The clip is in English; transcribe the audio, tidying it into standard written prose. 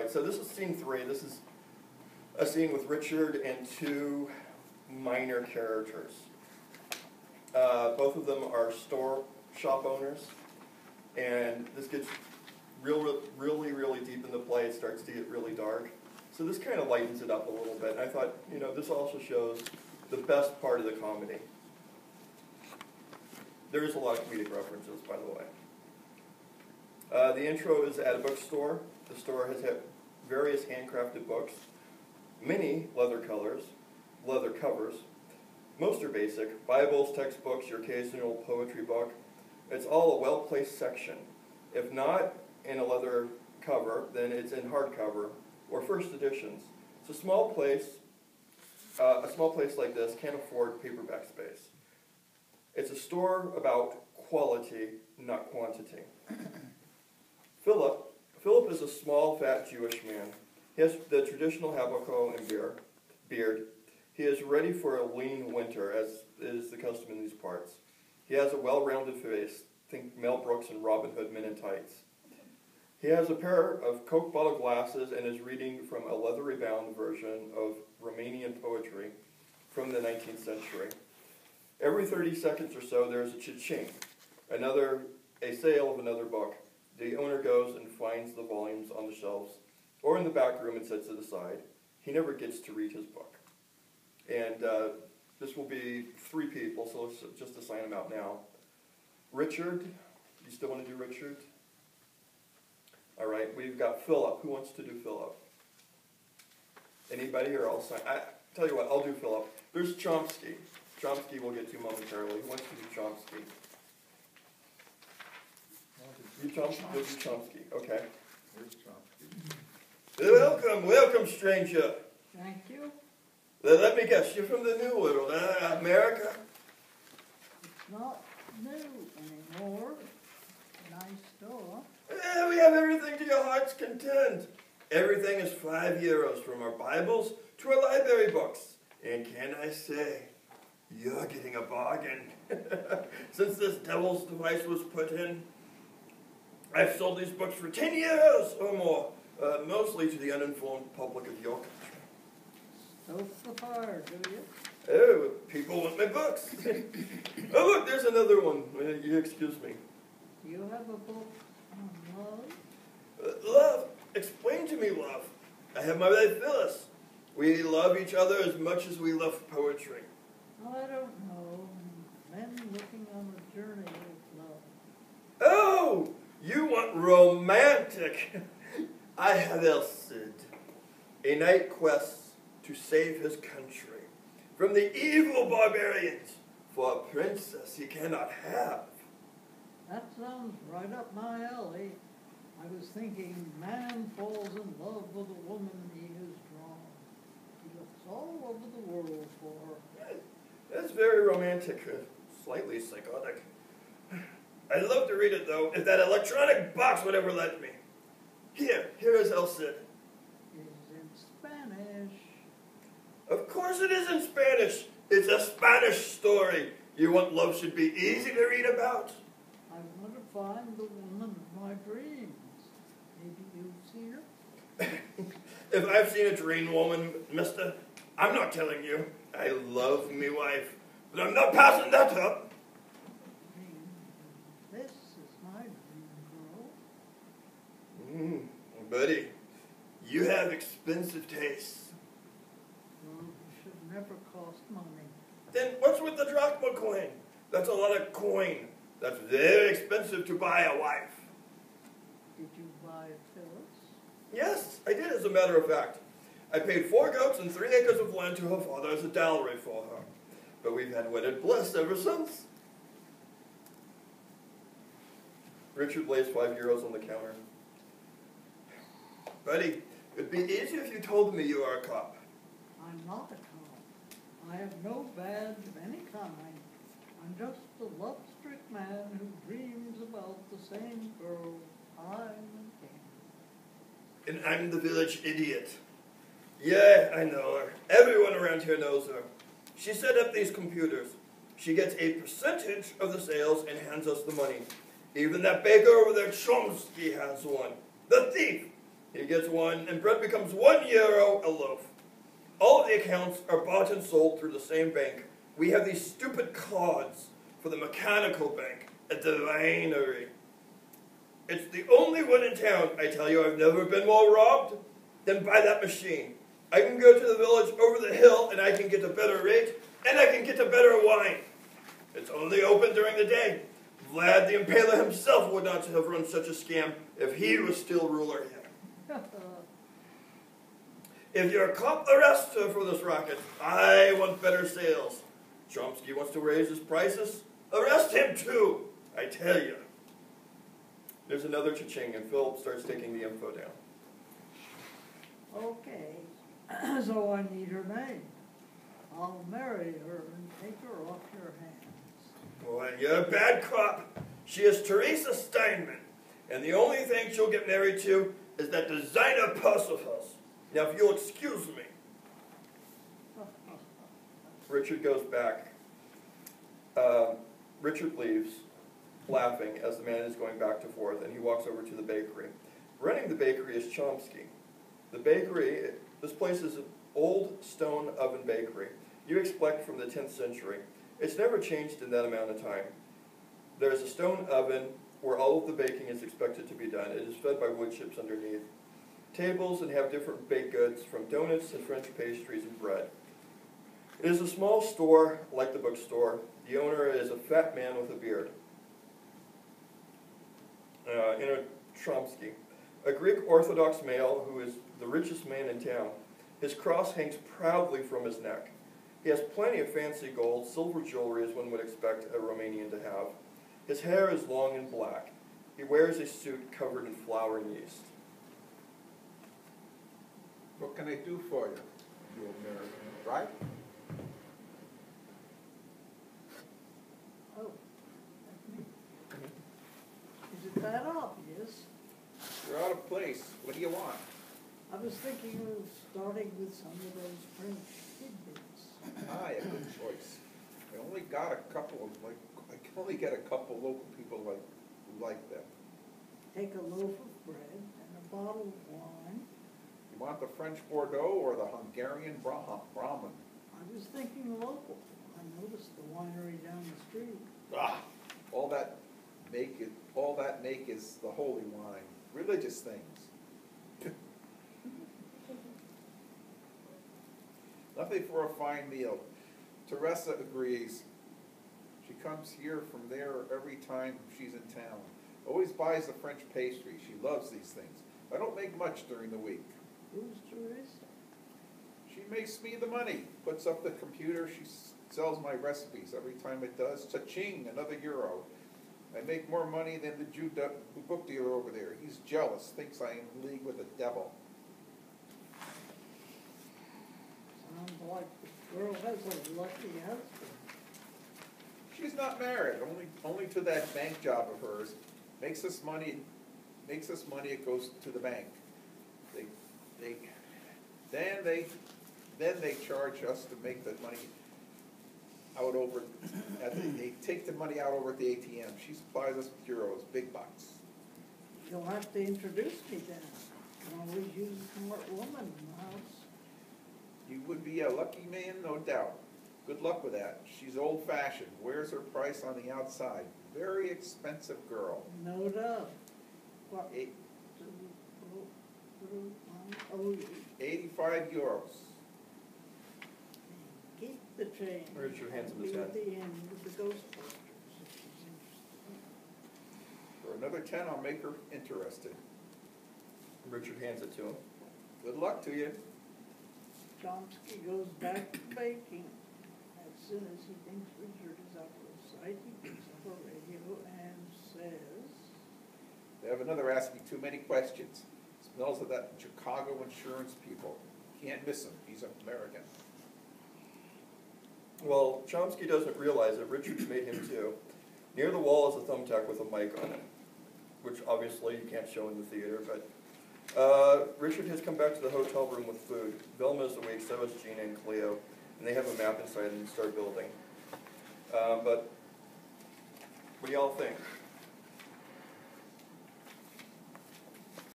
right, so this is scene 3. This is a scene with Richard and 2 minor characters. Both of them are shop owners, and this gets really deep into play. It starts to get really dark. So this kind of lightens it up a little bit. And I thought, this also shows the best part of the comedy. There is a lot of comedic references, by the way. The intro is at a bookstore. The store has had various handcrafted books, many leather covers. Most are basic: Bibles, textbooks, your occasional poetry book. It's all a well-placed section. If not in a leather cover, then it's in hardcover or first editions. It's a small place. A small place like this can't afford paperback space. It's a store about quality, not quantity. Philip is a small, fat Jewish man. He has the traditional habako and beard. He is ready for a lean winter, as is the custom in these parts. He has a well-rounded face. Think Mel Brooks and Robin Hood Men in Tights. He has a pair of Coke bottle glasses and is reading from a leathery-bound version of Romanian poetry from the 19th century. Every 30 seconds or so, there's a cha-ching, a sale of another book. The owner goes and finds the volumes on the shelves or in the back room and sets it aside. He never gets to read his book. And this will be 3 people, so let's just assign them out now. Richard, you still want to do Richard? All right, we've got Philip. Who wants to do Philip? Anybody, or I'll sign? Tell you what, I'll do Philip. There's Chomsky. Chomsky we'll get to momentarily. Who wants to do Chomsky? You Chomsky? You'll do Chomsky. Okay. Where's Chomsky? Welcome, stranger. Thank you. Let me guess, you're from the New World, America? It's not new anymore. Nice store. We have everything to your heart's content. Everything is €5 from our Bibles to our library books. And can I say, you're getting a bargain. Since this devil's device was put in, I've sold these books for 10 years or more, mostly to the uninformed public of your country. Stoke the fire, do you? Oh, people want my books. Oh, look, there's another one. You excuse me. Do you have a book on love? Love? Explain to me love. I have my wife Phyllis. We love each other as much as we love poetry. I don't know. Men looking on a journey with love. Oh, you want romantic. I have El Cid, a knight quest to save his country from the evil barbarians for a princess he cannot have. That sounds right up my alley. I was thinking, man falls in love with a woman he is drawn. He looks all over the world for her. That's very romantic, slightly psychotic. I'd love to read it, though, if that electronic box would ever let me. Here is El Cid. It's in Spanish. Of course it is in Spanish. It's a Spanish story. You want love should be easy to read about? I want to find the woman of my dreams. Maybe you've seen her? If I've seen a dream woman, mister, I'm not telling you. I love me wife, but I'm not passing that up. This is my dream girl. Buddy, you have expensive tastes. Well, it should never cost money. Then what's with the drachma coin? That's a lot of coin. That's very expensive to buy a wife. Did you buy Phyllis? Yes, I did, as a matter of fact. I paid 4 goats and 3 acres of land to her father as a dowry for her. But we've had wedded bliss ever since. Richard lays €5 on the counter. Buddy, it'd be easier if you told me you are a cop. I'm not a cop. I have no badge of any kind. I'm just a love-strict man who dreams about the same girl time and again. And I'm the village idiot. Yeah, I know her. Everyone around here knows her. She set up these computers. She gets a percentage of the sales and hands us the money. Even that baker over there, Chomsky, has one. The thief. He gets one, and bread becomes €1 a loaf. All of the accounts are bought and sold through the same bank. We have these stupid cards for the mechanical bank at the winery. It's the only one in town. I tell you, I've never been more robbed than by that machine. I can go to the village over the hill, and I can get a better rate, and I can get a better wine. It's only open during the day. Vlad the Impaler himself would not have run such a scam if he was still ruler here. If you're a cop, arrest her for this racket. I want better sales. Chomsky wants to raise his prices. Arrest him too, I tell you. There's another cha-ching, and Philip starts taking the info down. Okay, so I need her name. I'll marry her and take her off your hands. Boy, you're a bad cop. She is Teresa Steinman, and the only thing she'll get married to is that designer purse of hers. Now, if you'll excuse me. Richard goes back. Richard leaves, laughing as the man is going back and forth, and he walks over to the bakery. Running the bakery is Chomsky. The bakery, this place is an old stone oven bakery. You expect from the 10th century. It's never changed in that amount of time. There's a stone oven where all of the baking is expected to be done. It is fed by wood chips underneath. Tables and have different baked goods, from donuts to French pastries and bread. It is a small store like the bookstore. The owner is a fat man with a beard. Enter Chomsky, a Greek Orthodox male who is the richest man in town. His cross hangs proudly from his neck. He has plenty of fancy gold, silver jewelry as one would expect a Romanian to have. His hair is long and black. He wears a suit covered in flour and yeast. What can I do for you, you American, right? Oh, that's me. Is it that obvious? You're out of place. What do you want? I was thinking of starting with some of those French tidbits. A good choice. I only got a couple of, I can only get a couple local people who like them. Take a loaf of bread and a bottle of wine. You want the French Bordeaux or the Hungarian Brahman? I was thinking local. I noticed the winery down the street. Ah, all that make is the holy wine. Religious things. Nothing for a fine meal. Teresa agrees. She comes here from there every time she's in town. Always buys the French pastry. She loves these things. I don't make much during the week. Who's Teresa? She makes me the money. Puts up the computer. She sells my recipes. Every time it does, cha-ching, another euro. I make more money than the Jew book dealer over there. He's jealous. Thinks I am in league with the devil. Sounds like the girl has a lucky husband. She's not married. Only to that bank job of hers. Makes us money. It goes to the bank. Then they charge us to make the money out over. They take the money out over at the ATM. She supplies us with euros, big bucks. You'll have to introduce me then. I can always use a smart woman in the house. You would be a lucky man, no doubt. Good luck with that. She's old-fashioned. Wears her price on the outside. Very expensive girl. No doubt. What? 85 euros. Keep the change. Richard hands him his Be hat. at the end with the Ghostbusters. For another 10, I'll make her interested. Richard hands it to him. Good luck to you. Chomsky goes back to baking. As soon as he thinks Richard is out of sight, he picks up a radio and says, They have another asking too many questions. Smells of that Chicago insurance people. Can't miss him. He's American. Well, Chomsky doesn't realize that Richard's made him too. Near the wall is a thumbtack with a mic on it, which obviously you can't show in the theater, but Richard has come back to the hotel room with food. Velma is awake, so is Gina and Cleo, and they have a map inside and start building. But what do y'all think?